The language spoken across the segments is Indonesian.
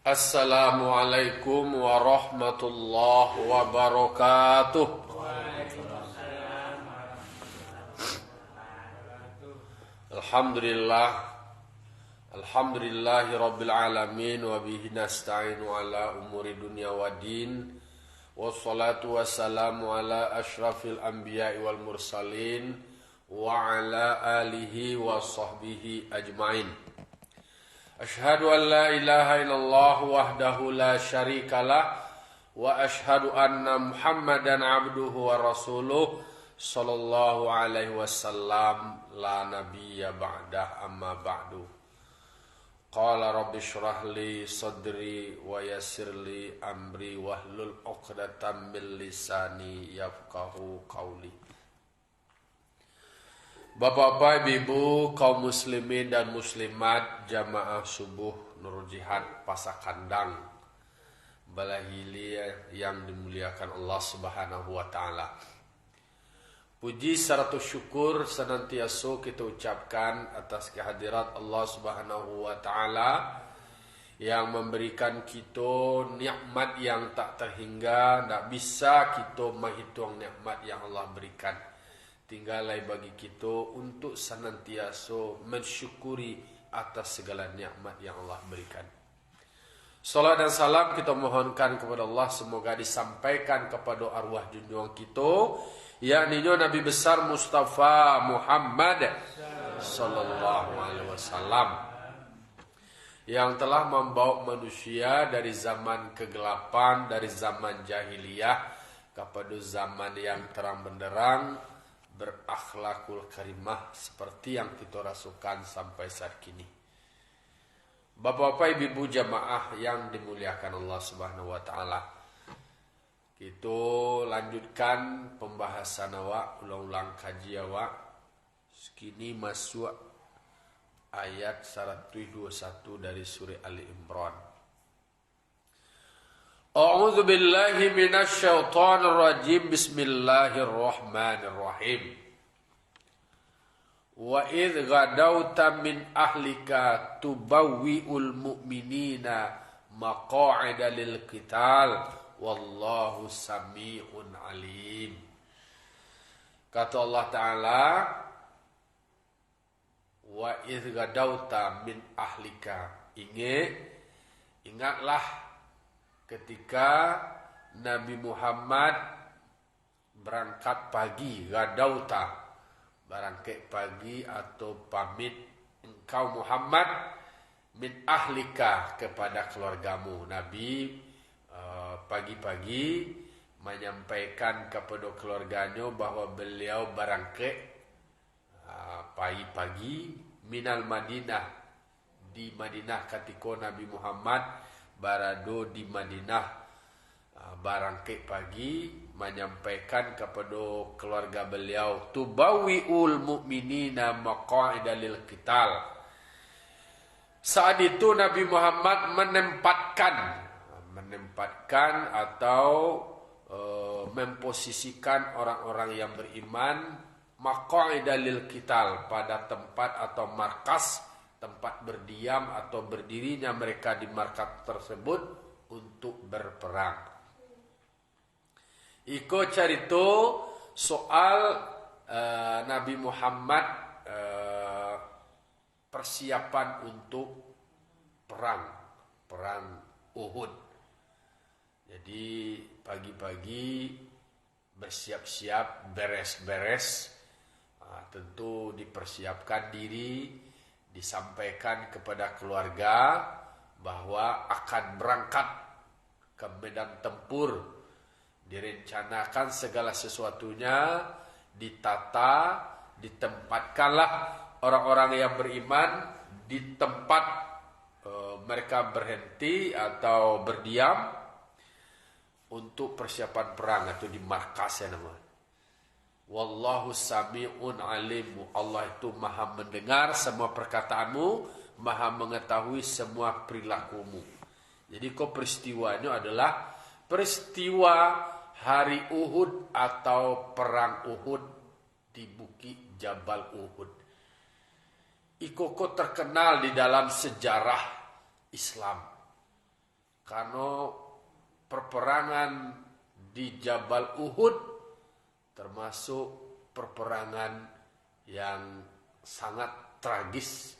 Assalamualaikum warahmatullahi wabarakatuh. Alhamdulillah. Alhamdulillahi rabbil alamin. Wa bihi nasta'inu ala umuri dunya wa din. Wassalatu wassalamu ala ashrafil anbiya'i wal mursalin. Wa ala alihi wa sahbihi ajma'in. Ashhadu an la ilaha illallah wahdahu la syarika lah wa ashhadu anna Muhammadan abduhu wa rasuluh sallallahu alaihi wasallam la nabiyya ba'dah amma ba'du. Qala rabbi shrah li sadri wa yassir li amri wahlul 'uqdatam min lisani yafqahu qawli. Bapak-bapak, ibu, kaum muslimin dan muslimat, jamaah subuh Nurul Jihad Pasakandang Balahili yang dimuliakan Allah Subhanahu wa taala. Puji serta syukur senantiasa kita ucapkan atas kehadirat Allah Subhanahu wa taala yang memberikan kita nikmat yang tak terhingga, tak bisa kita menghitung nikmat yang Allah berikan. Tinggalai bagi kita untuk senantiasa mensyukuri atas segala nikmat yang Allah berikan. Salat dan salam kita mohonkan kepada Allah semoga disampaikan kepada arwah junjungan kita, yakni Nabi besar Mustafa Muhammad sallallahu alaihi wasallam yang telah membawa manusia dari zaman kegelapan, dari zaman jahiliyah kepada zaman yang terang benderang, berakhlakul karimah seperti yang kita rasakan sampai saat kini. Bapak-bapak, ibu jamaah yang dimuliakan Allah Subhanahu wa taala. Kita lanjutkan pembahasan awak, ulang-ulang kaji awak. Sekini masuk ayat 121 dari surah Ali Imran. A'udzu billahi minasy syaithanir rajim. Bismillahirrahmanirrahim. Wa idz ghadawta min ahlika tubawwi'ul mu'minina maq'ada lil qital wallahu sami'un alim. Kata Allah Ta'ala, wa idz ghadawta min ahlika, ingatlah ketika Nabi Muhammad berangkat pagi, gadauta, berangkat pagi atau pamit engkau Muhammad, min ahlika, kepada keluargamu. Nabi pagi-pagi menyampaikan kepada keluarganya bahwa beliau berangkat pagi-pagi minal Madinah, di Madinah ketika Nabi Muhammad barado di Madinah, barangkit pagi menyampaikan kepada keluarga beliau, tubawwi'ul mu'minina maq'ida lil qital. Saat itu Nabi Muhammad menempatkan atau memposisikan orang-orang yang beriman maq'ida lil qital, pada tempat atau markas, tempat berdiam atau berdirinya mereka di markas tersebut untuk berperang. Iko carito soal Nabi Muhammad persiapan untuk perang Uhud. Jadi pagi-pagi bersiap-siap, beres-beres, tentu dipersiapkan diri, disampaikan kepada keluarga bahwa akan berangkat ke medan tempur, direncanakan segala sesuatunya, ditata, ditempatkanlah orang-orang yang beriman di tempat mereka berhenti atau berdiam untuk persiapan perang atau di markas ya namanya. Wallahu sami'un alim. Allah itu maha mendengar semua perkataanmu, maha mengetahui semua perilakumu. Jadi peristiwanya adalah peristiwa hari Uhud atau perang Uhud di Bukit Jabal Uhud. Ikoko terkenal di dalam sejarah Islam. Karena perperangan di Jabal Uhud termasuk perperangan yang sangat tragis.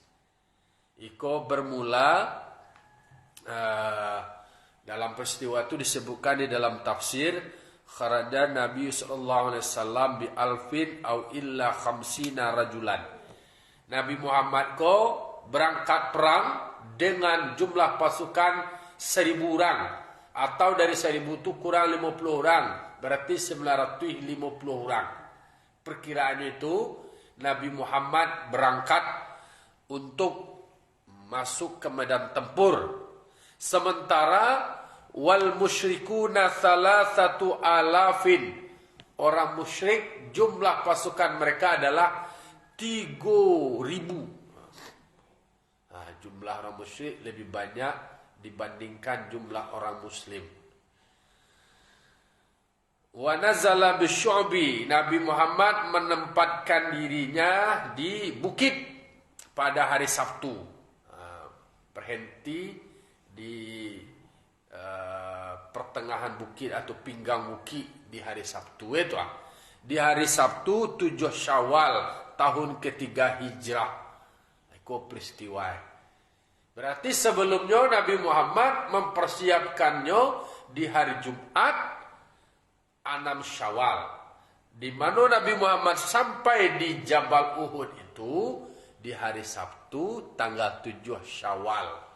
Iko bermula dalam peristiwa itu disebutkan di dalam tafsir, kharaja Nabi sallallahu alaihi wasallam bi alfin au illa khamsina rajulan. Nabi Muhammad ko berangkat perang dengan jumlah pasukan 1.000 orang, atau dari 1.000 itu kurang 50 orang, berarti 950 orang. Perkiraannya itu Nabi Muhammad berangkat untuk masuk ke medan tempur. Sementara wal musyrikuna salasatu alafin, orang musyrik jumlah pasukan mereka adalah 3.000. Jumlah orang musyrik lebih banyak dibandingkan jumlah orang muslim. Wa nazala bisyu'bi, Nabi Muhammad menempatkan dirinya di bukit pada hari Sabtu. Berhenti di pertengahan bukit atau pinggang bukit di hari Sabtu itu. Di hari Sabtu 7 Syawal tahun ketiga Hijrah. Itu peristiwa. Berarti sebelumnya Nabi Muhammad mempersiapkannya di hari Jumat 6 Syawal. Di mana Nabi Muhammad sampai di Jabal Uhud itu di hari Sabtu tanggal 7 Syawal.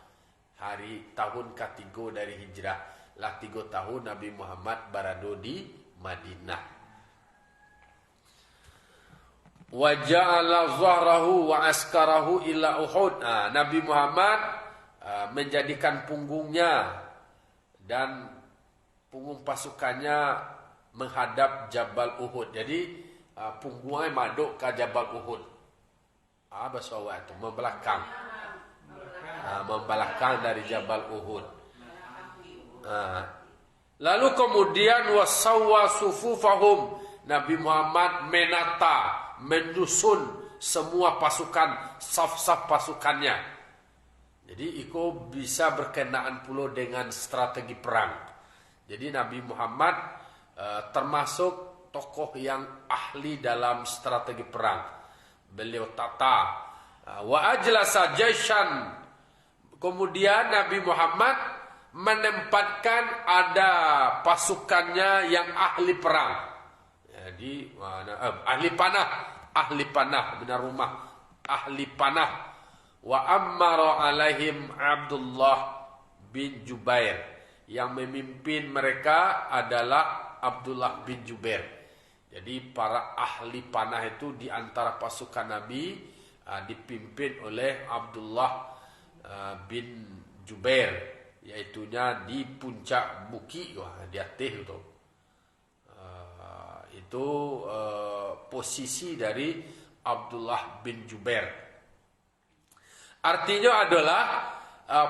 Hari tahun ketiga dari Hijrah. Lah 3 tahun Nabi Muhammad berada di Madinah. Wa ja'ala zahrahu wa askarahu ila Uhud. Nabi Muhammad menjadikan punggungnya dan punggung pasukannya menghadap Jabal Uhud. Jadi punggungnya maduk ke Jabal Uhud. Bahasa awak itu membelakang. Membelakang dari Jabal Uhud. Lalu kemudian wasawwa sufufahum, Nabi Muhammad menata, menyusun semua pasukan, saf-saf pasukannya. Jadi itu bisa berkenaan pula dengan strategi perang. Jadi Nabi Muhammad termasuk tokoh yang ahli dalam strategi perang. Beliau tata wa ajlasa jaishan. Kemudian Nabi Muhammad menempatkan ada pasukannya yang ahli perang. Jadi ahli panah benar rumah, ahli panah. Wa ammara alaihim Abdullah bin Jubair, yang memimpin mereka adalah Abdullah bin Jubair. Jadi para ahli panah itu di antara pasukan Nabi dipimpin oleh Abdullah bin Jubair, yaitunya di puncak bukit di atas itu. Itu posisi dari Abdullah bin Jubair. Artinya adalah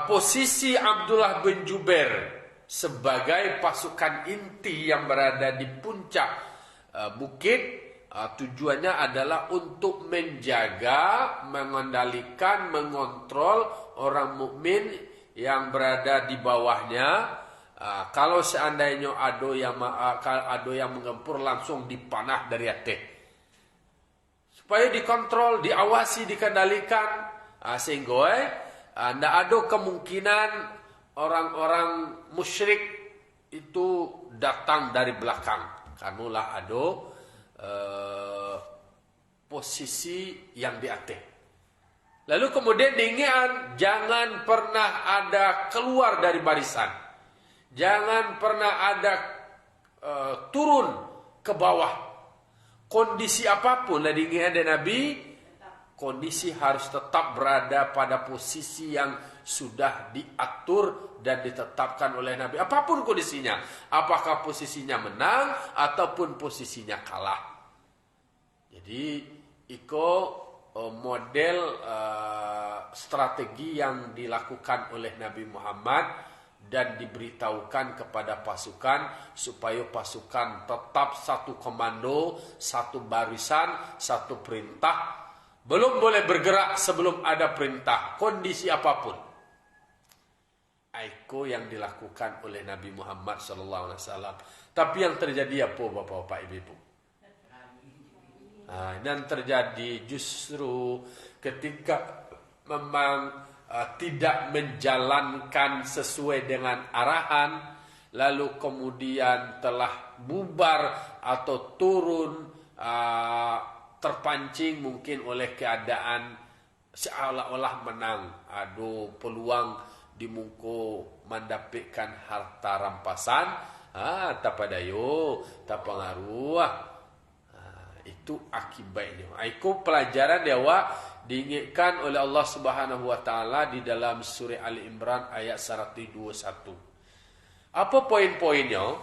posisi Abdullah bin Jubair sebagai pasukan inti yang berada di puncak bukit. Tujuannya adalah untuk menjaga, mengendalikan, mengontrol orang mukmin yang berada di bawahnya. Kalau seandainya ada yang mengempur, langsung dipanah dari atas. Supaya dikontrol, diawasi, dikendalikan. Sehingga tidak ada kemungkinan orang-orang musyrik itu datang dari belakang. Karenalah ada posisi yang di atas. Lalu kemudian diingatkan, jangan pernah ada keluar dari barisan. Jangan pernah ada turun ke bawah. Kondisi apapun lah diingatkan dari Nabi, kondisi harus tetap berada pada posisi yang sudah diatur dan ditetapkan oleh Nabi. Apapun kondisinya. Apakah posisinya menang ataupun posisinya kalah. Jadi, itu model strategi yang dilakukan oleh Nabi Muhammad dan diberitahukan kepada pasukan supaya pasukan tetap satu komando, satu barisan, satu perintah. Belum boleh bergerak sebelum ada perintah, kondisi apapun. Aiko yang dilakukan oleh Nabi Muhammad SAW. Tapi yang terjadi apa bapak-bapak ibu-ibu? Yang terjadi justru ketika memang tidak menjalankan sesuai dengan arahan, lalu kemudian telah bubar atau turun, terpancing mungkin oleh keadaan seolah-olah menang, peluang dimungko mendapatkan harta rampasan, tapadayo, tapangaruh. Itu akibatnya. Itu pelajaran dewa diingatkan oleh Allah Subhanahu wa taala di dalam surah Ali Imran ayat 121. Apa poin-poinnya?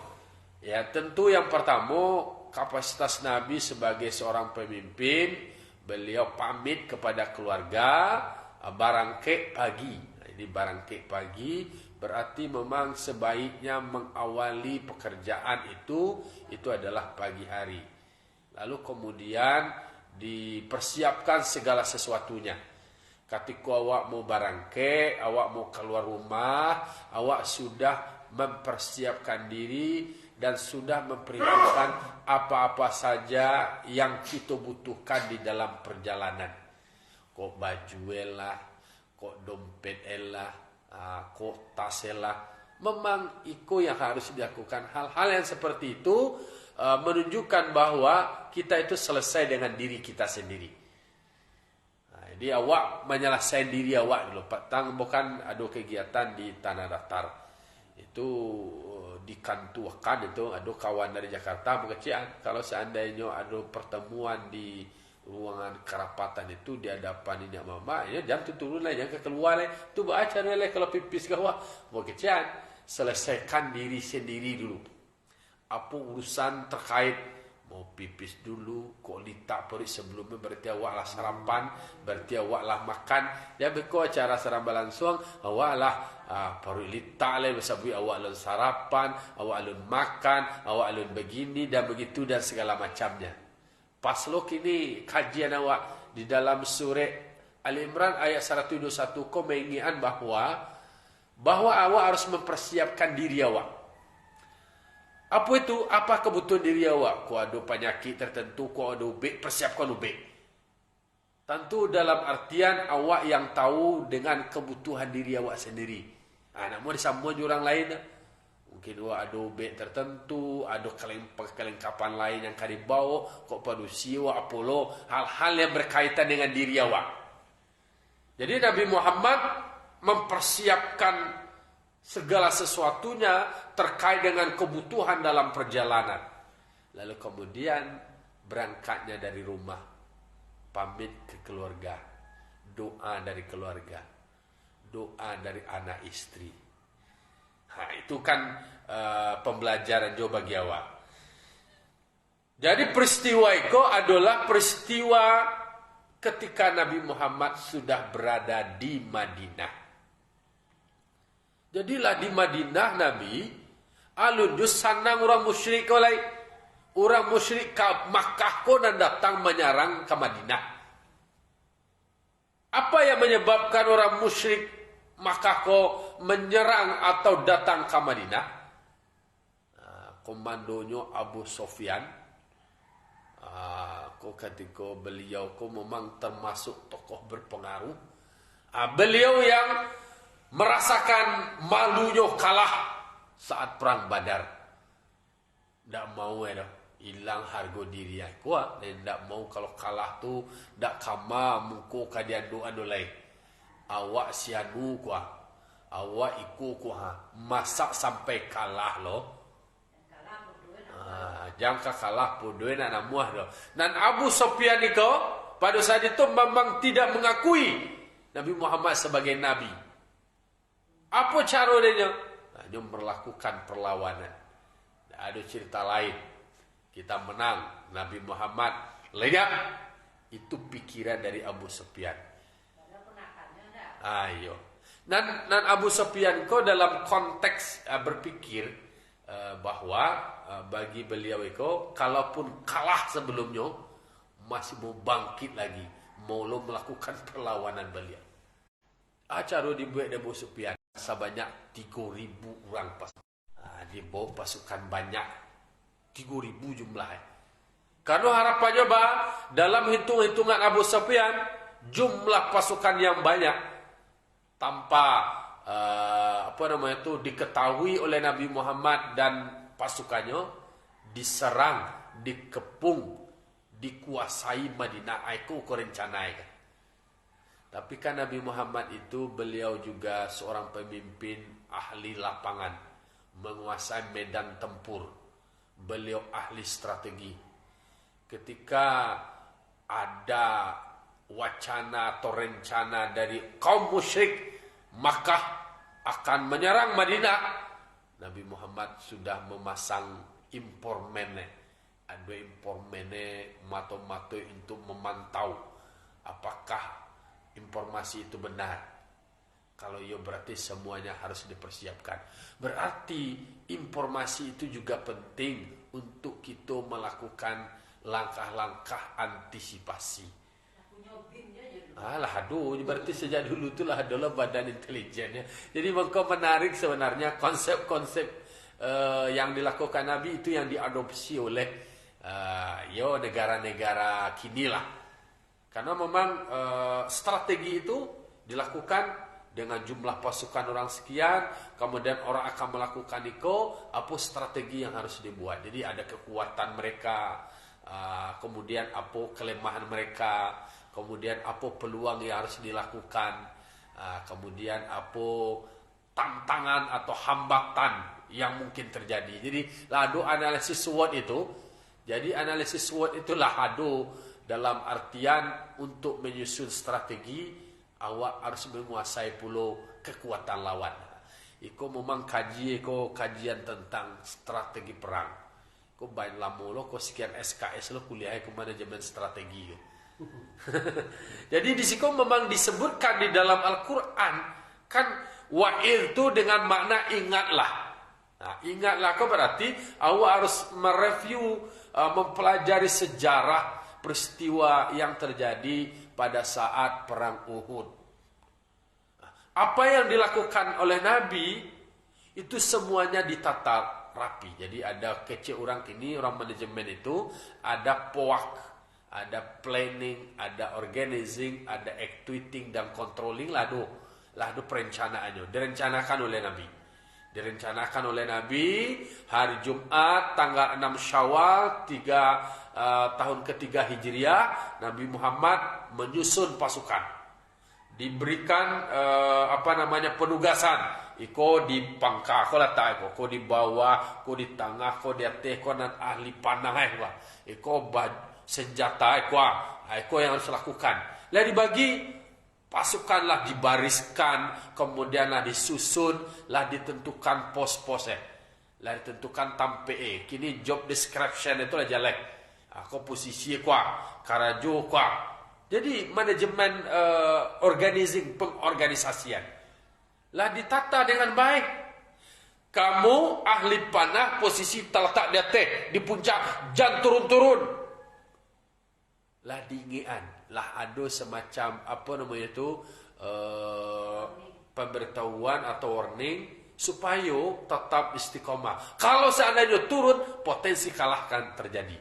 Ya, tentu yang pertama, kapasitas Nabi sebagai seorang pemimpin, beliau pamit kepada keluarga barangkek pagi. Ini barangkek pagi berarti memang sebaiknya mengawali pekerjaan itu adalah pagi hari. Lalu kemudian dipersiapkan segala sesuatunya. Ketika awak mau barangke, awak mau keluar rumah, awak sudah mempersiapkan diri dan sudah memperhitungkan apa-apa saja yang kita butuhkan di dalam perjalanan. Kok baju elah, kok dompet elah, kok tas elah. Memang itu yang harus dilakukan. Hal-hal yang seperti itu menunjukkan bahwa kita itu selesai dengan diri kita sendiri. Jadi awak menyelesaikan diri awak dulu. Petang bukan ada kegiatan di Tanah Datar. Itu dikantuakan, itu ada kawan dari Jakarta mengecian. Kalau seandainya ada pertemuan di ruangan kerapatan itu di hadapan ini mama, ya jam tu turun lah, jangan keluar lah. Tu baca lah kalau pipis kawah. Mau kecian, selesaikan diri sendiri dulu. Apa urusan terkait mau pipis dulu, kok litak perut sebelumnya, berarti awak lah sarapan, berarti awak lah makan. Ya beko acara serambalan suang, awak lah perut litak lah, bersabui awak lah sarapan, awak lah makan, awak lah begini dan begitu dan segala macamnya. Pas lo kini kajian awak di dalam surah Ali Imran ayat 121, kau mengingatkan bahwa awak harus mempersiapkan diri awak. Apa itu? Apa kebutuhan diri awak? Kau ada penyakit tertentu, kau ada ubik, persiapkan ubik. Tentu dalam artian awak yang tahu dengan kebutuhan diri awak sendiri. Namun disambung orang lain. Mungkin awak ada ubik tertentu, ada kelengkapan lain yang kau dibawa, kau padusi, awak apolo, hal-hal yang berkaitan dengan diri awak. Jadi Nabi Muhammad mempersiapkan segala sesuatunya terkait dengan kebutuhan dalam perjalanan. Lalu kemudian berangkatnya dari rumah, pamit ke keluarga, doa dari keluarga, doa dari anak istri. Itu kan pembelajaran juga bagi awak. Jadi peristiwa itu adalah peristiwa ketika Nabi Muhammad sudah berada di Madinah. Jadilah di Madinah Nabi alun sanang orang musyrik oleh orang musyrik ke Makkah ko dan datang menyerang ke Madinah. Apa yang menyebabkan orang musyrik Makkah ko menyerang atau datang ke Madinah? Komandonya Abu Sufyan. Ketika beliau memang termasuk tokoh berpengaruh. Beliau yang merasakan malunya kalah saat perang Badar. Tak mau hilang harga diri aku. Dan tak mau kalau kalah tu tak kama muko kadian doa dolai. Awak sianu kuah. Awak ikut kuah. Masak sampai kalah lo. Jangan kalah bodoh nak namuah lo. Dan Abu Sufyan itu pada saat itu memang tidak mengakui Nabi Muhammad sebagai Nabi. Apa cara dia? Dia melakukan perlawanan. Ada cerita lain. Kita menang. Nabi Muhammad lenyap. Itu pikiran dari Abu Sufyan. Ayo. Dan Abu Sufyan kau dalam konteks berpikir bahwa bagi beliau itu, kalaupun kalah sebelumnya, masih mau bangkit lagi. Mau melakukan perlawanan beliau. Cara dibuat Abu Sufyan. sebanyak 3.000 orang pasukan. Dia bawa pasukan banyak, 3.000 jumlahnya. Karena harapannya dalam hitung-hitungan Abu Sufyan, jumlah pasukan yang banyak tanpa diketahui oleh Nabi Muhammad dan pasukannya diserang, dikepung, dikuasai Madinah. Itu rencana. Tapi kan Nabi Muhammad itu beliau juga seorang pemimpin ahli lapangan, menguasai medan tempur. Beliau ahli strategi. Ketika ada wacana atau rencana dari kaum musyrik Makkah akan menyerang Madinah, Nabi Muhammad sudah memasang informene. Ada informene mato-mato untuk memantau apakah informasi itu benar. Kalau iya berarti semuanya harus dipersiapkan. Berarti informasi itu juga penting untuk kita melakukan langkah-langkah antisipasi. Berarti sejak dulu itulah adalah badan intelijennya. Jadi maka menarik sebenarnya konsep-konsep yang dilakukan Nabi itu yang diadopsi oleh negara-negara kini lah. Karena memang strategi itu dilakukan dengan jumlah pasukan orang sekian, kemudian orang akan melakukan apa strategi yang harus dibuat. Jadi ada kekuatan mereka, kemudian apa kelemahan mereka, kemudian apa peluang yang harus dilakukan, kemudian apa tantangan atau hambatan yang mungkin terjadi. Jadi lado analisis SWOT itu. Jadi analisis SWOT itulah dalam artian untuk menyusun strategi, awak harus menguasai pula kekuatan lawan. Iko memang kajian tentang strategi perang. Ko banyak lama lo, ko sekian SKS lo kuliah ke manajemen strategi. Jadi di situ memang disebutkan di dalam Al-Quran kan wa'id itu dengan makna ingatlah. Nah, ingatlah kau berarti awak harus mereview, mempelajari sejarah peristiwa yang terjadi pada saat perang Uhud. Apa yang dilakukan oleh Nabi itu semuanya ditata rapi. Jadi ada kecil orang kini, orang manajemen itu ada POAK, ada planning, ada organizing, ada actuating dan controlling lah perencanaannya. Direncanakan oleh Nabi. Direncanakan oleh Nabi hari Jumat tanggal 6 Syawal tahun ketiga Hijriah. Nabi Muhammad menyusun pasukan, diberikan penugasan. Iko di pangka, ko letak ko di bawah, ko di tengah, ko di atas, ko nan ahli panah iko senjata iko yang harus lakukan. Lah dibagi pasukanlah, dibariskan, kemudianlah disusun, lah ditentukan pos-posnya, lah ditentukan tampe. Kini job description itu lah jelek. Aku posisi karajo Jadi manajemen organizing, pengorganisasian lah ditata dengan baik. Kamu ahli panah, posisi terletak di atas, di puncak, jangan turun-turun. Lah dingian, lah ada semacam pemberitahuan atau warning supaya tetap istiqomah. Kalau seandainya turun, potensi kalah akan terjadi.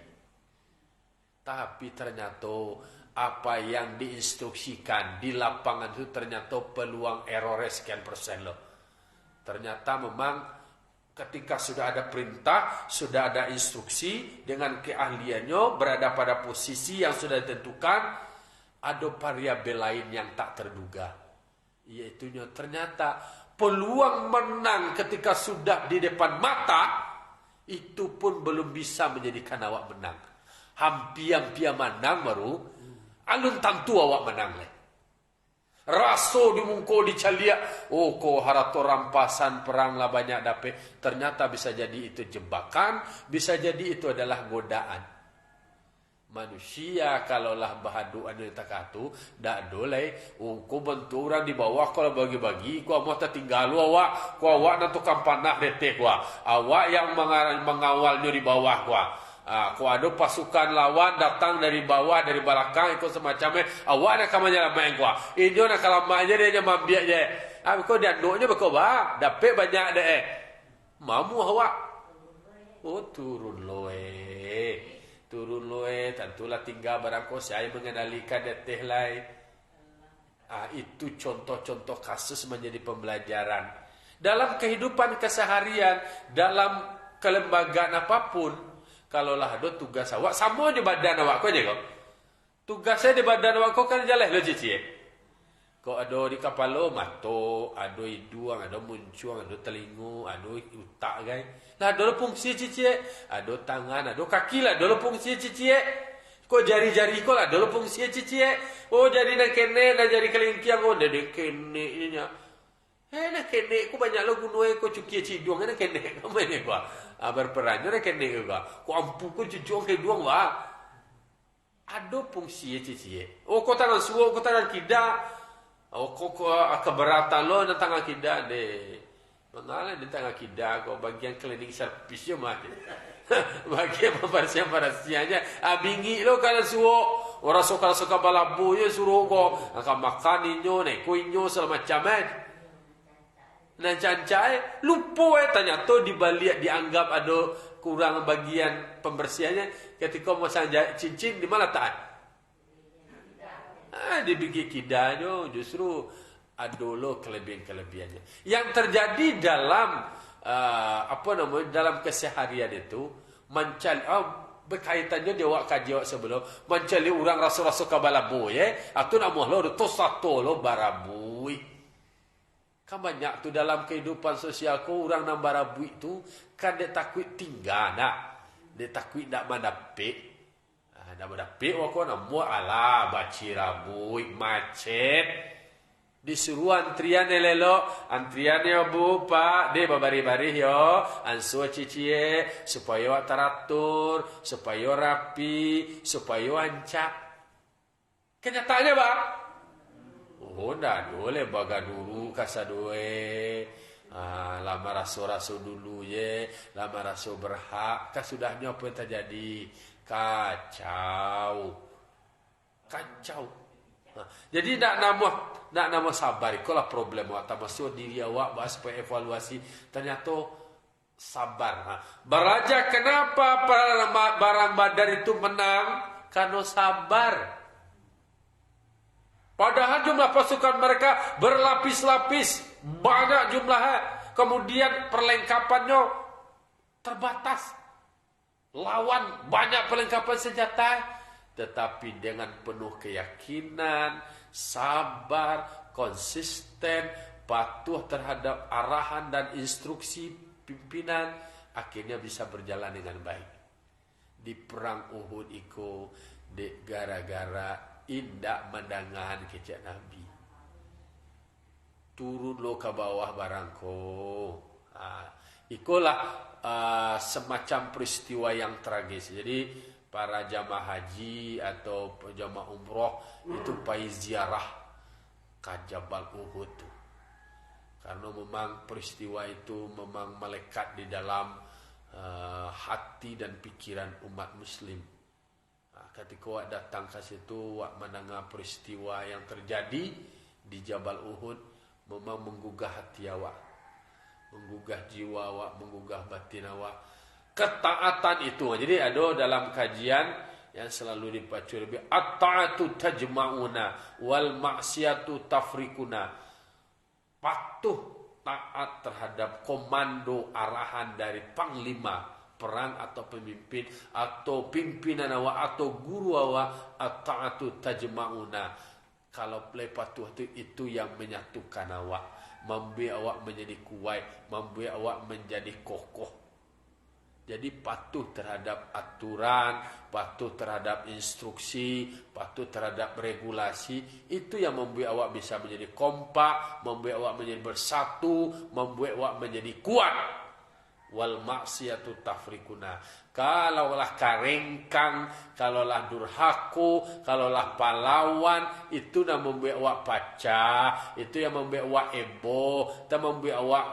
Tapi ternyata apa yang diinstruksikan di lapangan itu ternyata peluang error sekian persen loh. Ternyata memang ketika sudah ada perintah, sudah ada instruksi dengan keahliannya berada pada posisi yang sudah ditentukan, ada variabel lain yang tak terduga. Yaitu ternyata peluang menang ketika sudah di depan mata itu pun belum bisa menjadikan awak menang. Hampir menang baru alun tentu awak menang leh. Raso di mungko dicaliak, ko harato rampasan perang lah banyak dapet. Ternyata bisa jadi itu jebakan, bisa jadi itu adalah godaan. Manusia kalaulah bahaduan yang takatu, dak doleh, ko bentuk orang di bawah kalau bagi-bagi, ko mau tertinggal awak, ko awak nantukan panah detek awak yang mengawalnya di bawah Kau ada pasukan lawan datang dari bawah, dari belakang, ikut semacamnya. Awak nak kamu jalan main Ini nak kalau maknya dia mambiak je. Kau dianduknya berkau dapat banyak deh. Mamu awak. Oh turun loe. Tentulah tinggal barang kau saya mengendalikan deteh lain. Itu contoh-contoh kasus menjadi pembelajaran. Dalam kehidupan keseharian, dalam kelembagaan apapun, kalaulah ada tugas awak, sama di badan awak kau je kau. Tugasnya di badan awak kau kan jalan lo cici. Kau ada di kepala mato, ada hidung, ada muncung, ada telinga, ada utak kan. Nah, ada fungsi cici, ada tangan, ada kaki lah, ada fungsi cici. Kau jari-jari kau lah, ada fungsi cici. Oh, jadi nak kene, nak jadi kelingkiang kau, dah kene nya. Nak kene, kau banyak lo gunung kau cuci cidung, nak kene, kau mana kau? Berperan, nak kene kau. Kau ampu kau cuci ke hidung wah. Ada fungsi cici. Oh, kau tangan suo, kau tangan kidak. Oh, kau keberatan lo nak tangan kidak deh. Mengalah di tangan kidak kau bagian cleaning service je mah. Bagian pembersihan-pembersihannya. Bingi lo kalau suo. Orang suka balabu je suruh kau. Akan makan inyo, naik inyo segala macam Nah cancai lupa tanya tu dibalik dianggap ada kurang bagian pembersihannya. Ketika masang cincin di mana tak? Dibikin kidanya justru ada lo kelebihan-kelebihannya. Yang terjadi dalam dalam keseharian itu mencari berkaitannya dia awak kaji awak sebelum mencari orang rasa-rasa kabalabu atau nak muah lo tu satu lo barabui. Kan banyak tu dalam kehidupan sosial ko orang nang barabui tu kan dia takut tinggal nak. Dia takut nak mendapik. Dah berdapik wako namu ala baci rabui macet disuruh antrian lelo antrian ya bu pak de babari-bari yo ansu cicie supaya teratur supaya rapi supaya ancak kenyataannya bang dah boleh baga dulu kasadue lama raso-raso dulu lama raso berhak kasudahnya apa yang terjadi kacau. Jadi nak nama sabar. Itulah problem awak. Termasuk diri awak bahas supaya evaluasi. Ternyata sabar. Beraja kenapa barang badar itu menang? Karena sabar. Padahal jumlah pasukan mereka berlapis-lapis. Banyak jumlahnya. Kemudian perlengkapannya terbatas. Lawan banyak perlengkapan senjata, tetapi dengan penuh keyakinan, sabar, konsisten, patuh terhadap arahan dan instruksi pimpinan, akhirnya bisa berjalan dengan baik. Di perang Uhud itu, gara-gara indak mendangan kecak Nabi. Turun lo ke bawah barangko. Ikulah semacam peristiwa yang tragis. Jadi para jamaah haji atau jamaah umroh itu pergi ziarah ke Jabal Uhud. Karena memang peristiwa itu memang melekat di dalam hati dan pikiran umat muslim. Ketika awak datang ke situ, awak mendengar peristiwa yang terjadi di Jabal Uhud, memang menggugah hati awak. Menggugah jiwa awak, menggugah batin awak. Ketaatan itu. Jadi ada dalam kajian yang selalu dipacu lebih. At-ta'atu tajma'una wal maksiatu tafrikuna. Patuh taat terhadap komando arahan dari panglima perang atau pemimpin atau pimpinan awak atau guru awak. At-ta'atu tajma'una. Kalau play patuh itu yang menyatukan awak. Membuat awak menjadi kuat, membuat awak menjadi kokoh. Jadi patuh terhadap aturan, patuh terhadap instruksi, patuh terhadap regulasi, itu yang membuat awak bisa menjadi kompak, membuat awak menjadi bersatu, membuat awak menjadi kuat. Wal maksiatu tafrikuna. Kalaulah karengkang, kalaulah durhaku, kalaulah pahlawan, itu yang membuat awak pacah, itu yang membuat awak ebo, dan membuat awak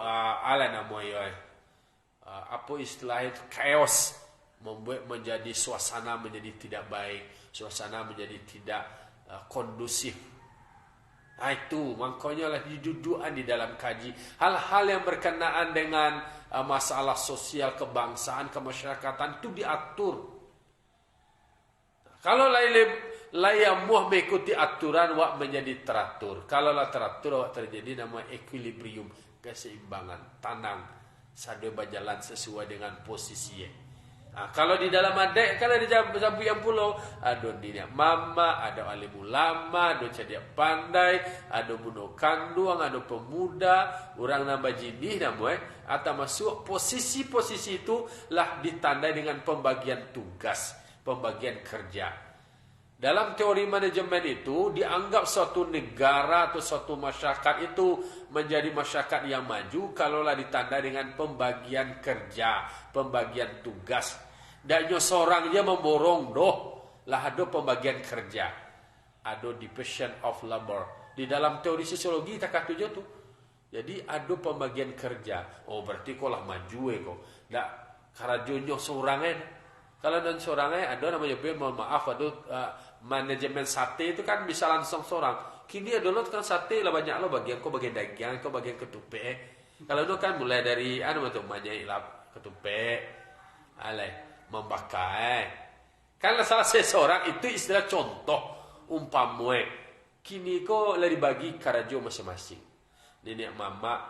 apa istilah itu, chaos, membuat menjadi suasana menjadi tidak baik, suasana menjadi tidak kondusif. Itu makanya lah didudukan di dalam kaji hal-hal yang berkenaan dengan masalah sosial, kebangsaan, kemasyarakatan itu diatur. Kalau layamuh mengikuti aturan, wak menjadi teratur. Kalau lah teratur, wak terjadi nama equilibrium, keseimbangan, tanang, sadar berjalan sesuai dengan posisinya. Kalau di dalam adek, kalau di Jambu yang pulau, ada dinya mama, ada alim ulama, ada cerdik pandai, ada bunuh kanduang, ada pemuda, orang nambah jinih namu atau masuk posisi-posisi itu lah ditandai dengan pembagian tugas, pembagian kerja. Dalam teori manajemen itu dianggap suatu negara atau suatu masyarakat itu menjadi masyarakat yang maju kalaulah ditandai dengan pembagian kerja, pembagian tugas. Dan seorang dia memborong lah ada pembagian kerja, ada division of labor. Di dalam teori sosiologi tak katunya tu. Jadi ada pembagian kerja. Oh berarti kau lah maju kau. Dak karajonyo seorangnya. Kalau dan seorangnya ada namanya mohon maaf ada manajemen sate itu kan bisa langsung seorang. Kini ada lo kan sate lah banyak lo bagian kau bagian daging, kau bagian ketupat. Kalau itu kan mulai dari banyak lah ketupat. Membakar. Kalau salah seseorang itu istilah contoh umpama. Kini kau lah dibagi karajo masing-masing. Nenek mama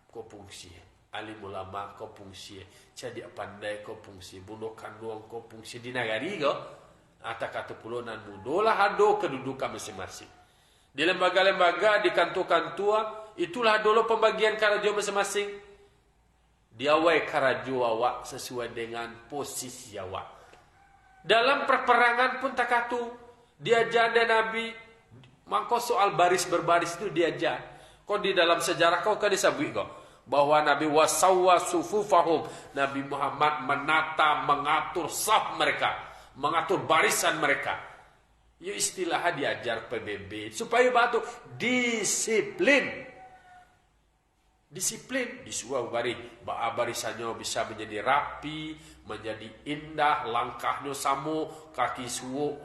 kau fungsi, alim ulama kau fungsi, cerdik pandai kau fungsi, bunuh kanduang kau fungsi di nagari kau. Atau kata pulau nan mudolah ada kedudukan masing-masing. Di lembaga-lembaga, di kantor-kantor, itulah dulu pembagian karajo masing-masing. Diawai karajo awak sesuai dengan posisi awak. Dalam perperangan pun tak katu. Diajar dan Nabi. Maka soal baris berbaris itu diajar. Kau di dalam sejarah kau kan disebut kau. Bahwa Nabi wasawwa sufufahum. Nabi Muhammad menata, mengatur saf mereka. Mengatur barisan mereka. Ya istilahnya diajar PBB. Supaya batu disiplin. Disiplin disuruh barisannya bisa menjadi rapi, menjadi indah, langkahnya samu, kaki suwo,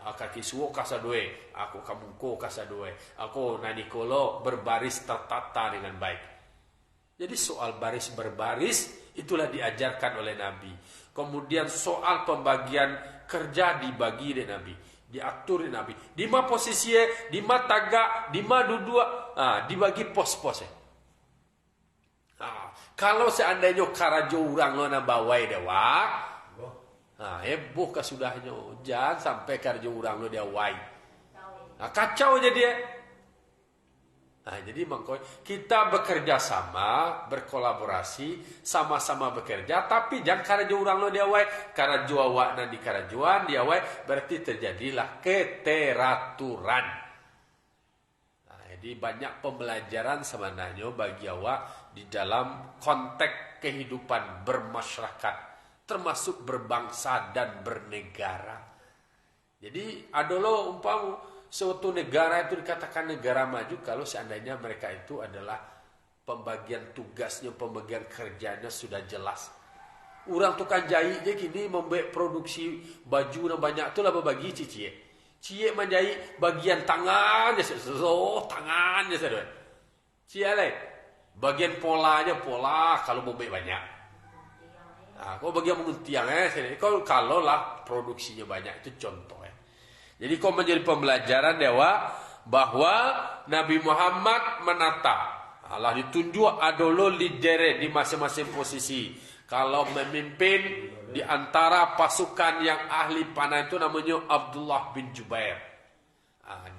kaki suwo kasadoe, aku kamungko kasadoe, aku nanikolo berbaris tertata dengan baik. Jadi soal baris berbaris itulah diajarkan oleh Nabi. Kemudian soal pembagian kerja dibagi oleh Nabi, diatur oleh Nabi. Di mana posisinya, di mana tagak, di mana duduk, dibagi pos-posnya. Kalau seandainya karajo orang lo nak bawai dewa, heboh kesudahnya. Jangan sampai karajo orang lo dia wai. Kacau jadi dia. Jadi kita bekerja sama, berkolaborasi, sama-sama bekerja, tapi jangan karajo orang lo dia wai. Karajo awak nanti karajoan dia wai, berarti terjadilah keteraturan. Jadi banyak pembelajaran sebenarnya bagi awak di dalam konteks kehidupan bermasyarakat, termasuk berbangsa dan bernegara. Jadi adalah umpama suatu negara itu dikatakan negara maju kalau seandainya mereka itu adalah pembagian tugasnya, pembagian kerjanya sudah jelas. Orang tukang jahit dia kini membuat produksi baju yang banyak tu lah berbagi cici. Cie menjahit bagian tangan je, tangan je saudara. Cie lain. Bagian polanya pola kalau mau banyak. Kau bagian menguntiang kalau lah produksinya banyak itu contoh. Jadi kau menjadi pembelajaran dewa bahwa Nabi Muhammad menata. Allah ditunjuk adolo lidere di masing-masing posisi. Kalau memimpin di antara pasukan yang ahli panah itu namanya Abdullah bin Jubair.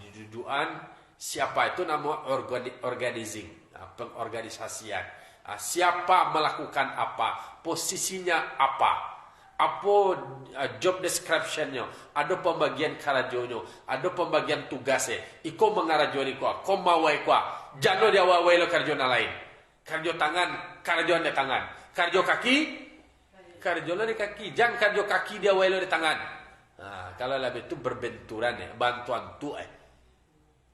Di dudukan siapa itu nama organizing, pengorganisasian. Siapa melakukan apa, posisinya apa job description-nya, ada pembagian karajonyo, ada pembagian tugasnya. Iko mengarajoni ko, ko mawai ko. Jano dia wawai lo karjona lain. Karjo tangan, karjon di tangan. Karjo kaki, karjo di kaki. Jangan karjo kaki dia wawai lo di tangan. Kalau lebih itu berbenturan ya, bantuan tu.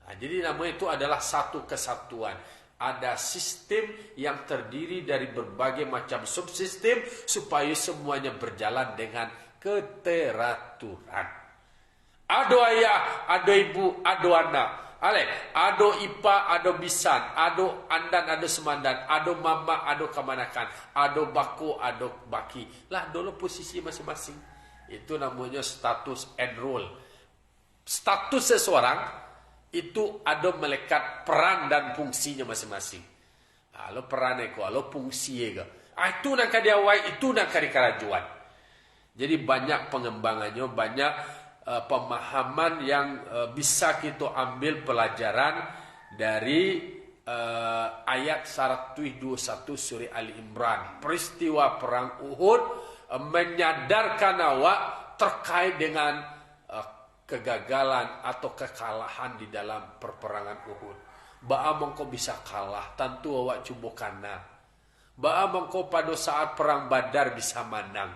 Jadi namanya itu adalah satu kesatuan. Ada sistem yang terdiri dari berbagai macam subsistem supaya semuanya berjalan dengan keteraturan. Ada ayah, ada ibu, ada anak. Ale, ado ipa, ado bisan, ado andan, ado semandan, ado mama, ado kamanakan, ado bako, ado baki. Lah dulu posisi masing-masing. Itu namanya status and role. Status seseorang itu ada melekat peran dan fungsinya masing-masing. Lo peran eko, lo fungsi eko. Itu nak dia wai, itu nak karajuan. Jadi banyak pengembangannya, banyak pemahaman yang bisa kita ambil pelajaran dari ayat 121 surah Ali Imran. Peristiwa perang Uhud menyadarkan awak terkait dengan kegagalan atau kekalahan di dalam perperangan Uhud. Ba'a mengko bisa kalah, tentu awak cuba kana. Ba'a mengko pada saat perang Badar bisa menang.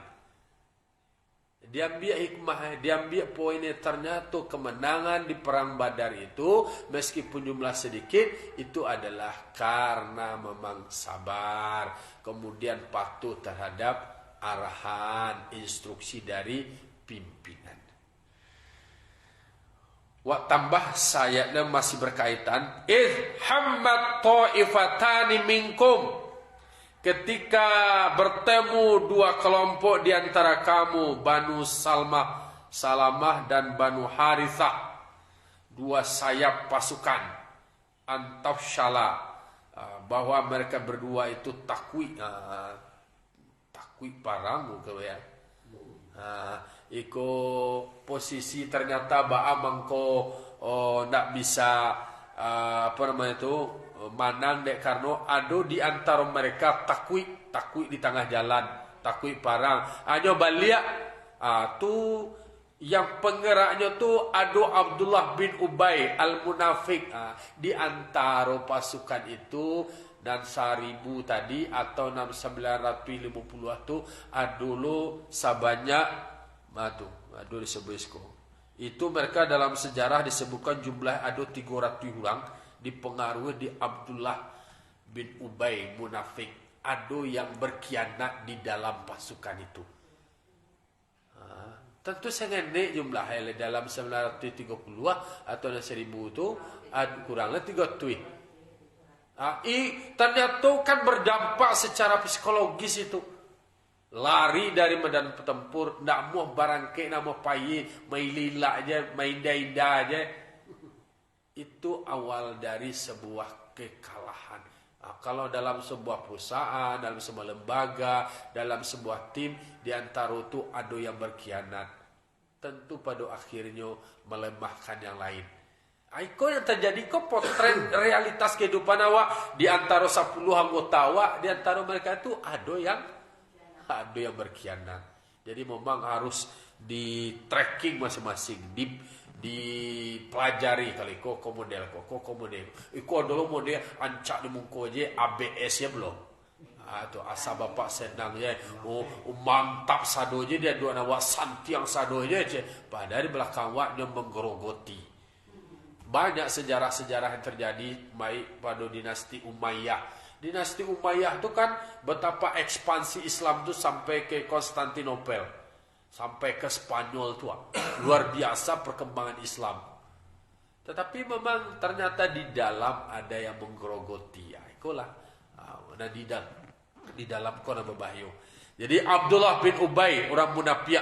Diambil hikmah, diambil poinnya, ternyata kemenangan di perang Badar itu meskipun jumlah sedikit itu adalah karena memang sabar, kemudian patuh terhadap arahan, instruksi dari pimpinan. Wak tambah sayatnya masih berkaitan. Hammat ta'ifatani minkum. Ketika bertemu dua kelompok di antara kamu, Banu Salamah dan Banu Harithah, dua sayap pasukan, antafshala, bahwa mereka berdua itu takwi parang ya. Iko posisi ternyata ba'a mangko ndak bisa manang dek karena ada di antara mereka takwi di tengah jalan, takwi parang. Hanya balik tu yang penggeraknya tu ada Abdullah bin Ubay al-Munafik di antara pasukan itu. Dan 1000 tadi atau 950 tu adulu sabanyak adu disebutkan. Itu mereka dalam sejarah disebutkan jumlah ada 300 orang dipengaruhi di Abdullah bin Ubay Munafik. Ada yang berkhianat di dalam pasukan itu. Tentu sangat naik jumlah dalam 930 atau 1000 itu kurangnya 300. Ternyata kan berdampak secara psikologis itu. Lari dari medan tempur, nak mau barangke, nak mau payi, main lila aja, main indah-indah aja. Itu awal dari sebuah kekalahan. Kalau dalam sebuah perusahaan, dalam sebuah lembaga, dalam sebuah tim, di antara itu ada yang berkhianat. Tentu pada akhirnya melemahkan yang lain. Iko yang terjadi kok potret realitas kehidupan awak di antara 10 anggota awak, di antara mereka itu ada yang berkhianat. Jadi memang harus di tracking masing-masing, dipelajari kali kok model. Iko dulu model ancak di muka aja ABS ya belum. Atau asa bapak senang je, mantap sado je dia dua awak santiang sado je. Padahal di belakang awaknya menggerogoti. Banyak sejarah-sejarah yang terjadi baik pada dinasti Umayyah. Dinasti Umayyah itu kan betapa ekspansi Islam itu sampai ke Konstantinopel, sampai ke Spanyol itu. Luar biasa perkembangan Islam. Tetapi memang ternyata di dalam ada yang menggerogoti. Itulah. Nah di dalam kau nama bahaya. Jadi Abdullah bin Ubay orang munafik.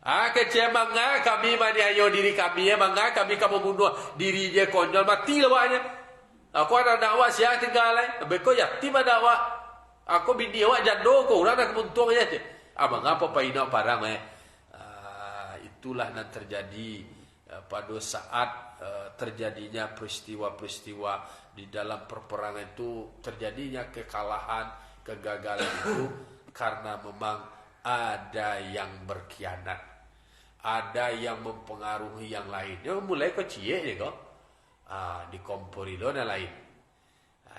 Kecil mangga kami mani ayo diri kami ya mangga kami kamu bunuh diri je konyol mati lawaknya. Aku ada dakwah siang tinggal beko ya tiba dakwah. Aku bini awak jando ko urang nak muntung aja je. Mangga apa paina parang itulah yang terjadi pada saat terjadinya peristiwa-peristiwa di dalam perperangan itu, terjadinya kekalahan, kegagalan itu karena memang ada yang berkhianat. Ada yang mempengaruhi yang lain. Dia mulai kecil je kok. Di komporido dan lain.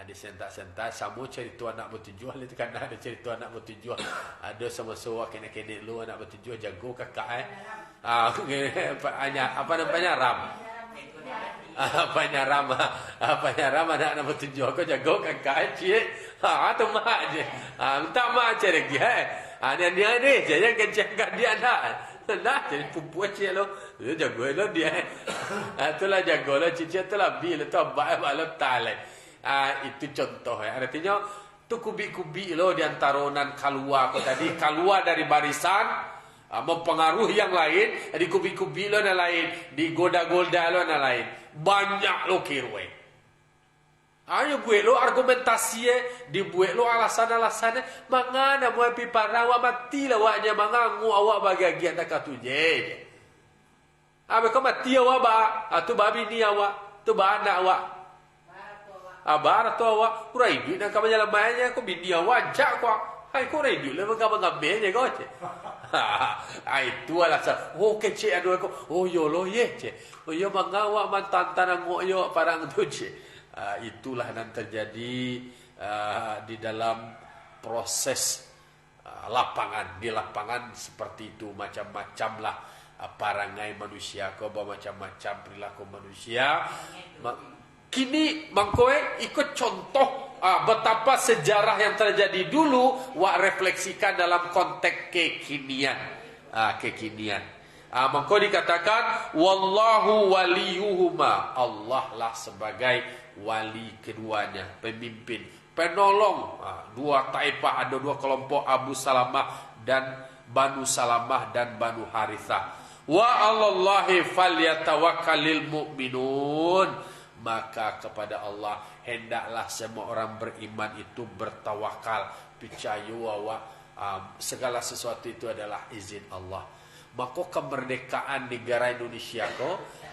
Di sentak-sentak sama cerita anak bertujuan itu kan ada cerita anak bertujuan. Ada sama-sama kena-kena lu anak bertujuan jago kakak apa namanya ram. Apanya ram anak bertujuan kau jago kakak cik. Tu mak je. Minta mak cik lagi dia ni je yang kencangkan dia nak. Nah, jadi perempuan cik lo, dia jago lo dia. Itulah jagolah cicit itulah bil itu ba'al ta'ala. Itu contoh ya. Artinya tu kubik-kubik lo di antara nan keluar tadi keluar dari barisan mempengaruhi yang lain, di kubik-kubik lo yang lain, di goda-goda lo yang lain. Banyak lo kirwe. Ayo buat lo argumentasi dibuat lo alasan-alasannya mangana mau pipara awak mati lah awaknya mangangu awak bahagia tak katuje. Kau mati awak tu babi ni awak, tu anak awak. Barat tu awak, kurai duit nak kamu jalan mainnya, kau bini awak jak kau. Hai kurai duit lah mengapa ngambilnya kau je. Itu alasan. Oh kecil aduh aku. Oh yo lo ye je. Oh yo mangawak mantan tanah ngoyo parang tu je. Itulah yang terjadi di dalam proses lapangan. Di lapangan seperti itu macam-macam lah parangai manusia kau macam-macam perilaku manusia. Kini mangkoe ikut contoh betapa sejarah yang terjadi dulu wak refleksikan dalam konteks kekinian. Mangko dikatakan wallahu waliyuhuma, Allah lah sebagai wali keduanya, pemimpin, penolong. Dua taifah, ada dua kelompok, Abu Salamah dan Banu Salamah dan Banu Harithah. Wa 'alallahi falyatawakkalul mu'minun, maka kepada Allah hendaklah semua orang beriman itu bertawakal, percaya bahwa segala sesuatu itu adalah izin Allah. Maka kemerdekaan negara Indonesia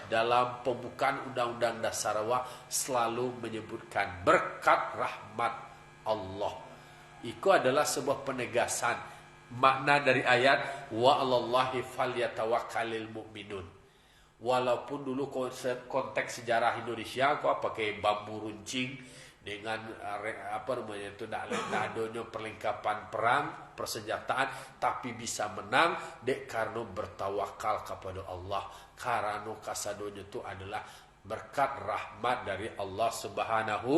dalam pembukaan Undang-Undang Dasar selalu menyebutkan berkat rahmat Allah. Itu adalah sebuah penegasan makna dari ayat wa 'alallahi falyatawakkalul mu'minun. Walaupun dulu konteks sejarah Indonesia pakai bambu runcing dengan apa namanya itu nak adanya perlengkapan perang persenjataan, tapi bisa menang karena bertawakal kepada Allah, karena kasadonya itu adalah berkat rahmat dari Allah Subhanahu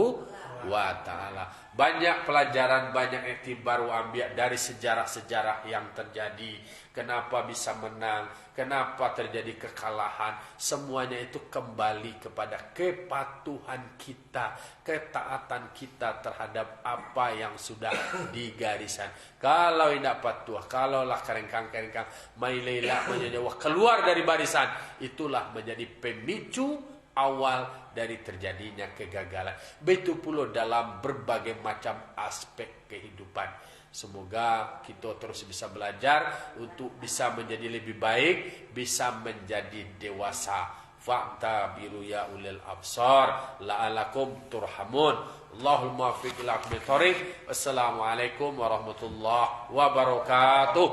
wa taala. Banyak pelajaran, banyak iktibar ambil dari sejarah-sejarah yang terjadi. Kenapa bisa menang, kenapa terjadi kekalahan, semuanya itu kembali kepada kepatuhan kita, ketaatan kita terhadap apa yang sudah digarisan. Kalau tidak patuh, kalaulah kerengkang-kerengkang mailelah menjawab keluar dari barisan, itulah menjadi pemicu awal dari terjadinya kegagalan. Begitu pula dalam berbagai macam aspek kehidupan. Semoga kita terus bisa belajar untuk bisa menjadi lebih baik, bisa menjadi dewasa. Fa'tabiru ya ulil absar la'alakum turhamun. Allahul muwaffiq ila aqwamit thoriq. Wassalamualaikum warahmatullahi wabarakatuh.